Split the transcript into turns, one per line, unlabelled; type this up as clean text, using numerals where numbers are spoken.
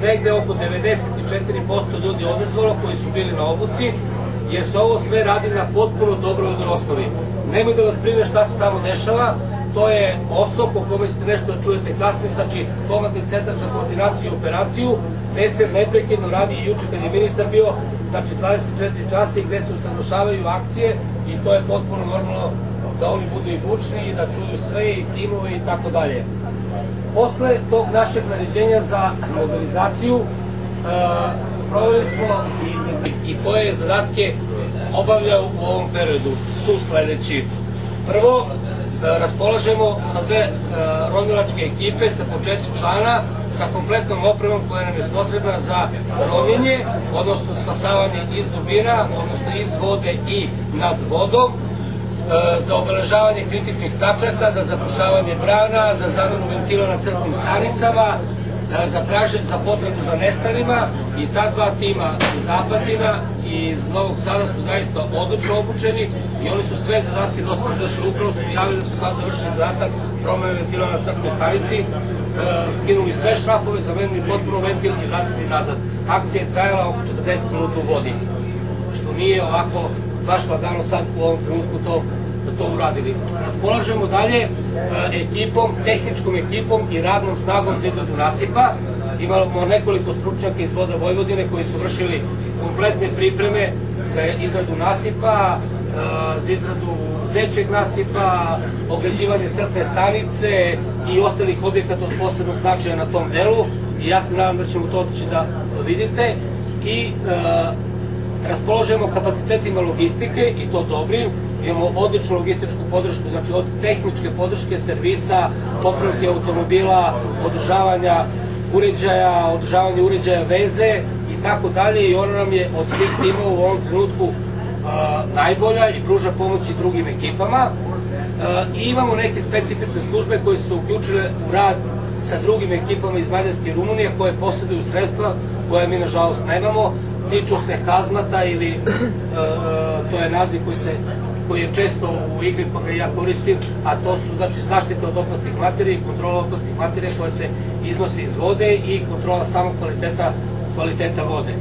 negde oko 94% ljudi odazvalo koji su bili na obuci, jer se ovo sve radi na potpuno dobrovoljnoj osnovi. Nemoj da vas brine šta se tamo dešava, to je OSOK o kome ćete nešto da čujete kasnije, znači Komandni centar za koordinaciju i operaciju, gde se neprekidno radi i juče kad je ministar bio, znači 24 časa i gde se usaglašavaju akcije i to je potpuno normalno da oni budu i bučni i da čuju sve i timove i tako dalje. Posle tog našeg naređenja za mobilizaciju sproveli smo i koje zadatke obavljao u ovom periodu su sledeći. Prvo, raspolažemo sa dve ronilačke ekipe sa po 4 člana sa kompletnom opremom koja nam je potrebna za ronjenje, odnosno spasavanje iz dubina, odnosno iz vode i nad vodom, za obeležavanje kritičnih tačaka, za zapušavanje brana, za zamenu ventila na crpnim stanicama, za potrebu za nestalima i ta dva tima iz Apatina i iz Novog Sada su zaista odlično obučeni i oni su sve zadatke dosta završili. Upravo su mi javili da su sad završili zadatak promene ventila na crpnoj stanici, skinuli sve šrafove, zamenili potpuno ventil i vratili nazad. Akcija je trajala oko 40 minuta u vodi, što nije ovako baš lagano sad u ovom trenutku to uradili. Raspolažemo dalje ekipom, tehničkom ekipom i radnom snagom za izradu nasipa. Imamo nekoliko stručnjaka iz Voda Vojvodine koji su vršili kompletne pripreme za izradu nasipa, za izradu zečeg nasipa, ograđivanje crpne stanice i ostalih objekata od posebnog značaja na tom delu. I ja se nadam da ćemo to otići da vidite. I raspolažemo kapacitetima logistike i to dobrim. Imamo odličnu logističku podršku, znači od tehničke podrške, servisa, popravke automobila, održavanja uređaja veze i tako dalje i ona nam je od svih timova u ovom trenutku najbolja i pruža pomoć i drugim ekipama. I imamo neke specifične službe koje su uključile u rad sa drugim ekipama iz Mađarske i Rumunije koje posjeduju sredstva koje mi nažalost nemamo. Tiču se hazmata ili to je naziv koji je često u igri pa ga ja koristim, a to su znači zaštita od opasnih materija i kontrola opasnih materija koja se iznosi iz vode i kontrola samog kvaliteta vode.